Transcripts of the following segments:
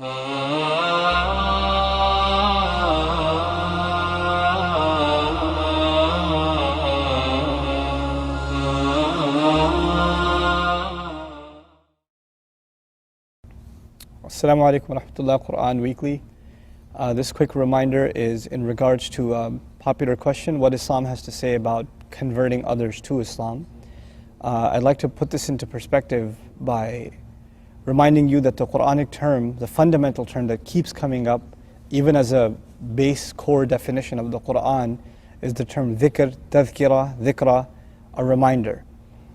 Assalamu alaikum wa rahmatullah, Quran Weekly. This quick reminder is in regards to a popular question, what Islam has to say about converting others to Islam. I'd like to put this into perspective by reminding you that the Quranic term, the fundamental term that keeps coming up, even as a base core definition of the Quran, is the term dhikr, tadhkira, dhikra, a reminder.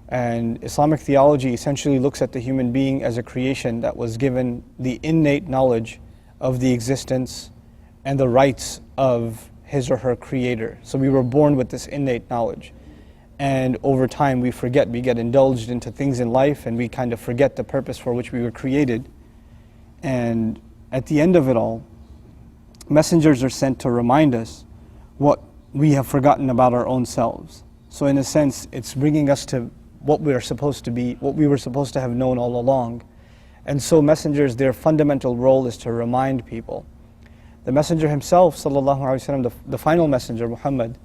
And Islamic theology essentially looks at the human being as a creation that was given the innate knowledge of the existence and the rights of his or her creator. So we were born with this innate knowledge. And over time we forget, we get indulged into things in life and we kind of forget the purpose for which we were created. And at the end of it all, messengers are sent to remind us what we have forgotten about our own selves. So in a sense, it's bringing us to what we are supposed to be, what we were supposed to have known all along. And so messengers, their fundamental role is to remind people. The messenger himself, sallallahu alaihi wasallam, the final messenger, Muhammad,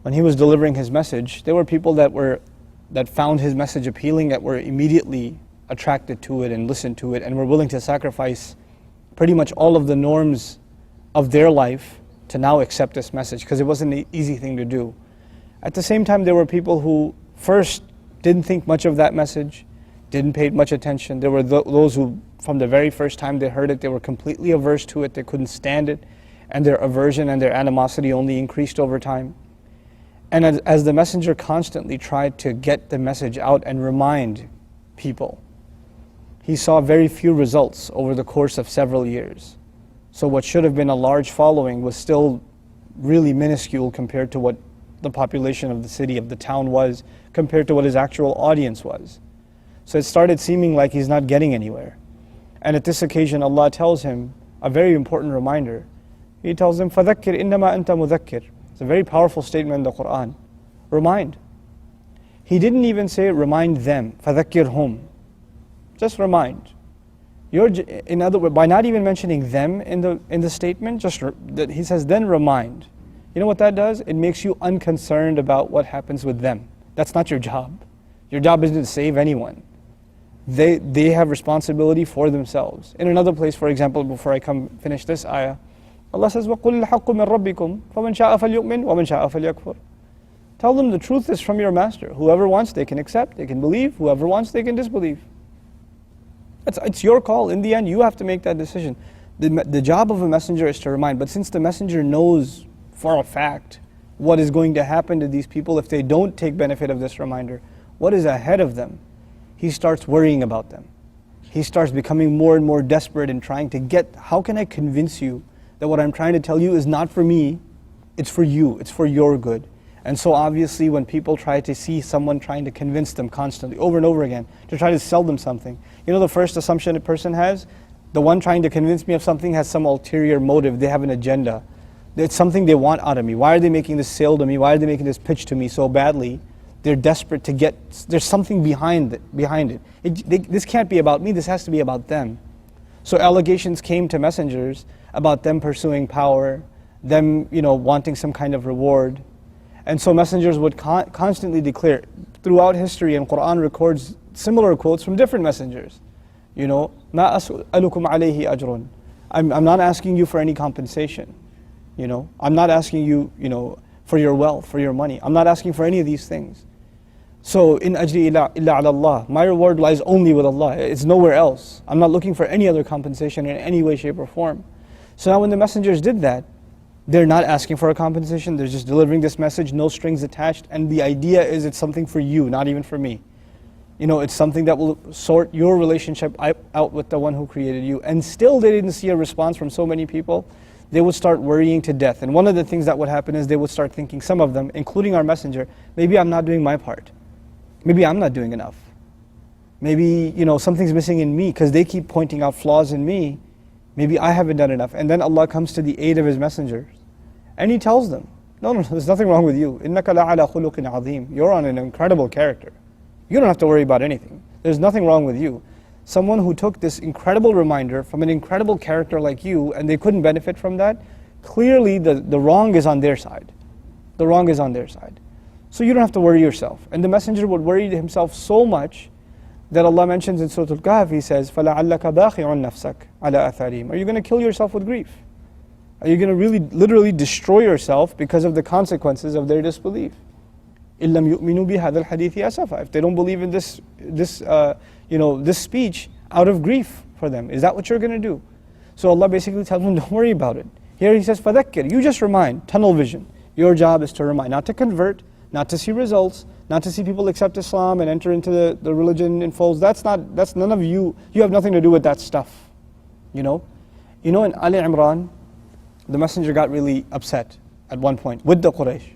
when he was delivering his message, there were people that found his message appealing, that were immediately attracted to it and listened to it and were willing to sacrifice pretty much all of the norms of their life to now accept this message, because it wasn't an easy thing to do. At the same time, there were people who first didn't think much of that message, didn't pay much attention. There were those who, from the very first time they heard it, they were completely averse to it, they couldn't stand it, and their aversion and their animosity only increased over time. And as the messenger constantly tried to get the message out and remind people, he saw very few results over the course of several years. So what should have been a large following was still really minuscule compared to what the population of the city, of the town was, compared to what his actual audience was. So it started seeming like he's not getting anywhere. And at this occasion, Allah tells him a very important reminder. He tells him, فَذَكِّرْ إِنَّمَا أَنْتَ مُذَكِّرْ. It's a very powerful statement in the Quran. Remind. He didn't even say remind them, فَذَكِّرْهُمْ. Just remind. In other words, by not even mentioning them in the statement, he says, then remind. You know what that does? It makes you unconcerned about what happens with them. That's not your job. Your job isn't to save anyone. They have responsibility for themselves. In another place, for example, before I finish this ayah, Allah says, وَقُلِ الْحَقُّ مِنْ رَبِّكُمْ فَمَنْ شَاءَ فَلْيُؤْمِنْ وَمَنْ شَاءَ فَلْيَكْفُرْ. Tell them the truth is from your master. Whoever wants, they can accept, they can believe. Whoever wants, they can disbelieve. It's your call. In the end, you have to make that decision. The job of a messenger is to remind. But since the messenger knows for a fact what is going to happen to these people if they don't take benefit of this reminder, what is ahead of them, he starts worrying about them. He starts becoming more and more desperate in trying to get, how can I convince you that what I'm trying to tell you is not for me, it's for you, it's for your good. And so obviously when people try to see someone trying to convince them constantly, over and over again, to try to sell them something, you know the first assumption a person has? The one trying to convince me of something has some ulterior motive, they have an agenda. It's something they want out of me. Why are they making this sale to me? Why are they making this pitch to me so badly? They're desperate to get, there's something behind it. This can't be about me, this has to be about them. So allegations came to messengers about them pursuing power, them wanting some kind of reward. And so messengers would constantly declare, throughout history, and Quran records similar quotes from different messengers. مَا أَسْأَلُكُمْ عَلَيْهِ أَجْرٌ. I'm not asking you for any compensation. I'm not asking you, for your wealth, for your money. I'm not asking for any of these things. So, in ajri illa ala Allah, my reward lies only with Allah. It's nowhere else. I'm not looking for any other compensation in any way, shape, or form. So now when the messengers did that, they're not asking for a compensation, they're just delivering this message, no strings attached, and the idea is it's something for you, not even for me. It's something that will sort your relationship out with the one who created you. And still they didn't see a response from so many people. They would start worrying to death. And one of the things that would happen is they would start thinking, some of them, including our messenger, maybe I'm not doing my part. Maybe I'm not doing enough. Maybe, something's missing in me because they keep pointing out flaws in me. Maybe I haven't done enough. And then Allah comes to the aid of His messengers. And He tells them, no, there's nothing wrong with you. إِنَّكَ لَعَلَى خُلُقٍ عَظِيمٍ. You're on an incredible character. You don't have to worry about anything. There's nothing wrong with you. someone who took this incredible reminder from an incredible character like you and they couldn't benefit from that, clearly the wrong is on their side. The wrong is on their side. So you don't have to worry yourself. And the messenger would worry himself so much that Allah mentions in Surah Al-Kahf, He says, فَلَعَلَّكَ بَاخِعٌ نَفْسَكَ عَلَىٰ أَثَارِهِمْ. Are you going to kill yourself with grief? Are you going to really literally destroy yourself because of the consequences of their disbelief? إِلَّمْ يُؤْمِنُوا بِهَذَا الْحَدِيثِ أَسَفًا. If they don't believe in this speech out of grief for them, is that what you're going to do? So Allah basically tells them, don't worry about it. Here He says, فَذَكِّرْ. You just remind, tunnel vision. Your job is to remind, not to convert, not to see results, not to see people accept Islam and enter into the religion in folds. That's none of you. You have nothing to do with that stuff. In Ali Imran, the messenger got really upset at one point with the Quraysh.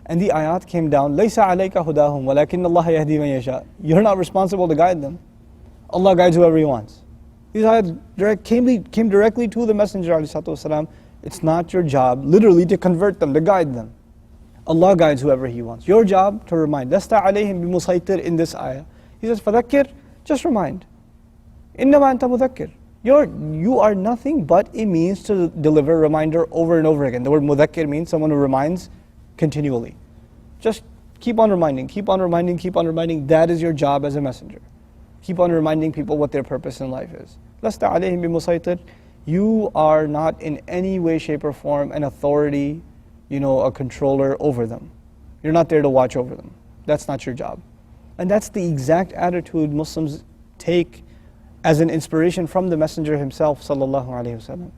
And the ayat came down, لَيْسَ عَلَيْكَ هُدَاهُمْ وَلَكِنَّ اللَّهَ يَهْدِي مَن يَشَاءُ. You're not responsible to guide them. Allah guides whoever He wants. These ayat came directly to the messenger ﷺ. It's not your job, literally, to convert them, to guide them. Allah guides whoever He wants. Your job to remind. لَسْتَ عَلَيْهِمْ بِمُسَيْطِرٍ in this ayah. He says, فَذَكِّرْ, just remind. إِنَّمَا أَنْتَ مُذَكِّرْ. You are nothing but a means to deliver reminder over and over again. The word mudhakkir means someone who reminds continually. Just keep on reminding, keep on reminding, keep on reminding. That is your job as a messenger. Keep on reminding people what their purpose in life is. لَسْتَ عَلَيْهِمْ بِمُسَيْطِرٍ. You are not in any way, shape or form an authority, a controller over them. You're not there to watch over them. That's not your job. And that's the exact attitude Muslims take as an inspiration from the Messenger himself, sallallahu alaihi wasallam.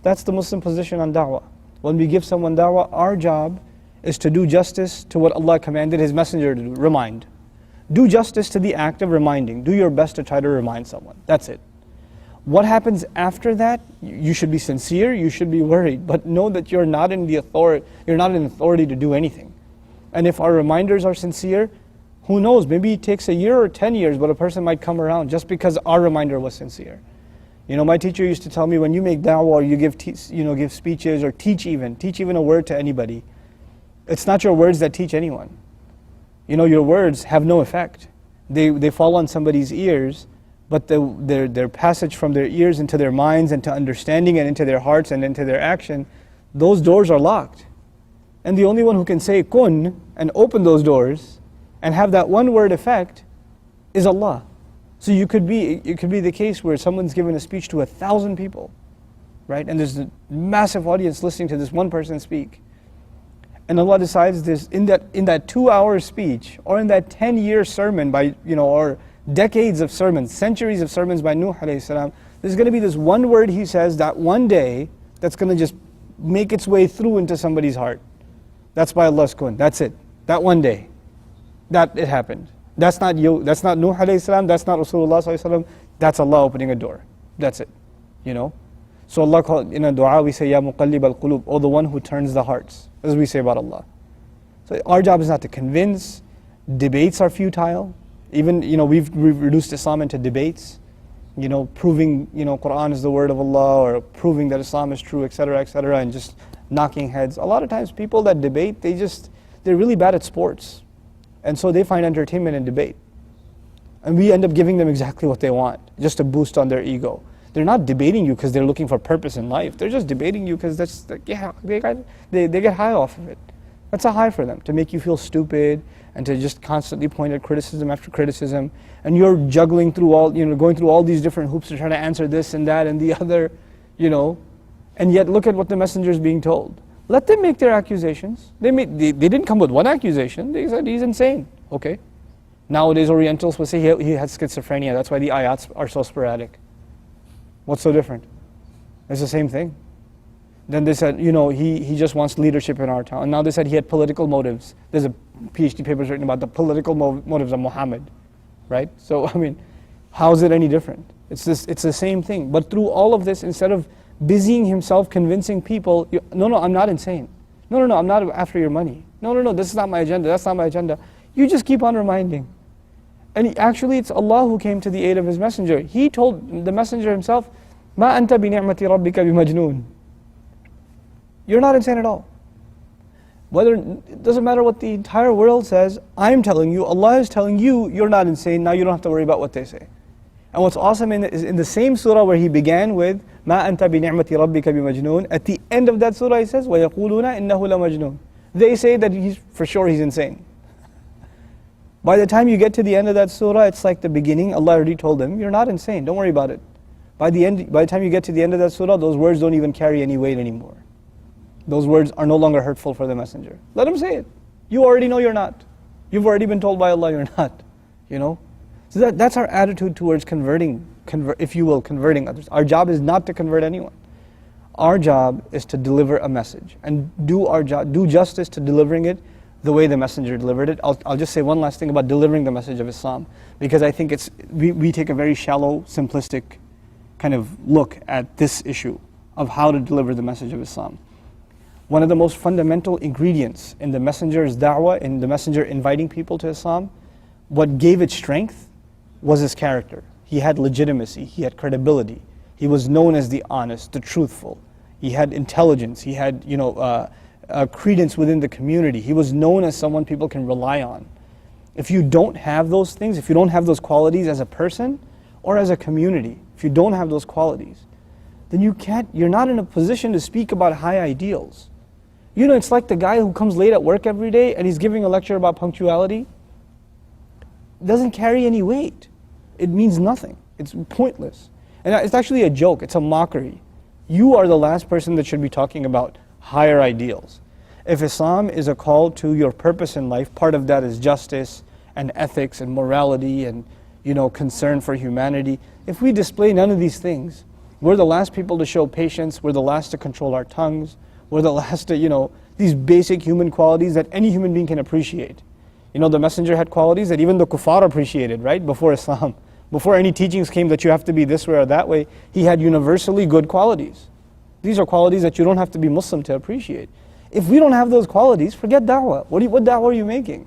That's the Muslim position on da'wah. When we give someone da'wah, our job is to do justice to what Allah commanded His Messenger to do, remind. Do justice to the act of reminding. Do your best to try to remind someone. That's it. What happens after that? You should be sincere, you should be worried, but know that you're not in an authority to do anything. And if our reminders are sincere, who knows, maybe it takes a year or 10 years, but a person might come around just because our reminder was sincere. My teacher used to tell me, when you make da'wah or you give speeches or teach even a word to anybody, it's not your words that teach anyone. Your words have no effect. They fall on somebody's ears, but their passage from their ears into their minds and to understanding and into their hearts and into their action, those doors are locked. And the only one who can say kun and open those doors and have that one word effect is Allah. So it could be the case where someone's given a speech to 1,000 people, right? And there's a massive audience listening to this one person speak. And Allah decides this in that 2-hour speech or in that 10-year sermon or decades of sermons, centuries of sermons by Nuh alayhi salam, there's going to be this one word He says that one day that's going to just make its way through into somebody's heart. That's by Allah's kun. That's it. That one day. That it happened. That's not you. That's not Nuh alayhi salam. That's not Rasulullah sallallahu alayhi wasallam. That's Allah opening a door. That's it. So Allah called, in a dua we say, Ya muqallib al-qulub, or the one who turns the hearts, as we say about Allah. So our job is not to convince. Debates are futile. Even, we've reduced Islam into debates, proving, Quran is the word of Allah, or proving that Islam is true, etc., and just knocking heads. A lot of times people that debate, they're really bad at sports. And so they find entertainment in debate. And we end up giving them exactly what they want, just to boost on their ego. They're not debating you because they're looking for purpose in life. They're just debating you because they get high off of it. That's a high for them, to make you feel stupid and to just constantly point at criticism after criticism. And you're juggling through going through all these different hoops to try to answer this and that and the other, And yet look at what the messenger is being told. Let them make their accusations. They didn't come with one accusation. They said he's insane. Okay. Nowadays Orientals will say he has schizophrenia. That's why the ayats are so sporadic. What's so different? It's the same thing. Then they said, he just wants leadership in our town. And now they said he had political motives. There's a PhD paper written about the political motives of Muhammad, right? So, how is it any different? It's the same thing. But through all of this, instead of busying himself convincing people, no, I'm not insane. No, I'm not after your money. No, this is not my agenda. That's not my agenda. You just keep on reminding. And actually, it's Allah who came to the aid of His Messenger. He told the Messenger himself, مَا أَنْتَ بِنِعْمَةِ رَبِّكَ بِمَجْنُونَ. You're not insane at all. It doesn't matter what the entire world says, I'm telling you, Allah is telling you, you're not insane, now you don't have to worry about what they say. And what's awesome is in the same surah where he began with مَا أَنْتَ بِنِعْمَةِ رَبِّكَ بِمَجْنُونَ, at the end of that surah he says وَيَقُولُونَ إِنَّهُ لَمَجْنُونَ. They say that for sure he's insane. By the time you get to the end of that surah, it's like the beginning. Allah already told them, you're not insane, don't worry about it. By the time you get to the end of that surah, those words don't even carry any weight anymore. Those words are no longer hurtful for the messenger. Let him say it. You already know you're not. You've already been told by Allah you're not. You know? So that's our attitude towards converting others. Our job is not to convert anyone. Our job is to deliver a message and do justice to delivering it the way the messenger delivered it. I'll just say one last thing about delivering the message of Islam, because I think we take a very shallow, simplistic kind of look at this issue of how to deliver the message of Islam. One of the most fundamental ingredients in the messenger's da'wah, in the messenger inviting people to Islam, what gave it strength was his character. He had legitimacy, he had credibility, he was known as the honest, the truthful, he had intelligence, he had credence within the community, he was known as someone people can rely on. If you don't have those things, if you don't have those qualities as a person or as a community, if you don't have those qualities, then you're not in a position to speak about high ideals. You know, it's like the guy who comes late at work every day and he's giving a lecture about punctuality. It doesn't carry any weight. It means nothing. It's pointless. And it's actually a joke. It's a mockery. You are the last person that should be talking about higher ideals. If Islam is a call to your purpose in life, part of that is justice and ethics and morality and concern for humanity. If we display none of these things, we're the last people to show patience, we're the last to control our tongues, we're the last to, these basic human qualities that any human being can appreciate. The messenger had qualities that even the kuffar appreciated, right? Before Islam. Before any teachings came that you have to be this way or that way, he had universally good qualities. These are qualities that you don't have to be Muslim to appreciate. If we don't have those qualities, forget da'wah. What da'wah are you making?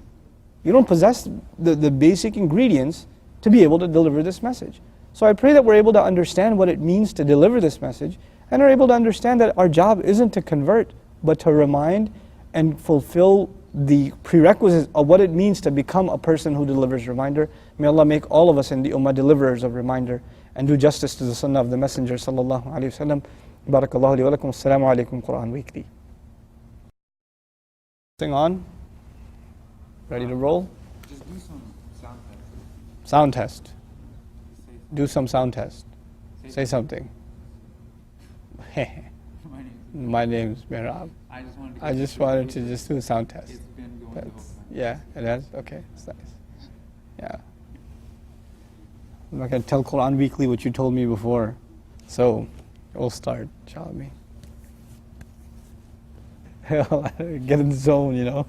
You don't possess the basic ingredients to be able to deliver this message. So I pray that we're able to understand what it means to deliver this message, and are able to understand that our job isn't to convert, but to remind and fulfill the prerequisites of what it means to become a person who delivers reminder. May Allah make all of us in the ummah deliverers of reminder, and do justice to the sunnah of the messenger sallallahu alaihi wasallam. Barakallahu li wa lakum. Assalamu alaikum Quran Weekly. Thing on? Ready to roll? Just do some sound test. Sound test. Do some sound test. Say something. My name's Mirab. I just wanted to just do a sound test. It's been going the whole time. Yeah, it has? Okay, that's nice. Yeah. I'm not going to tell Quran Weekly what you told me before. So, we'll start, inshallah. Get in the zone,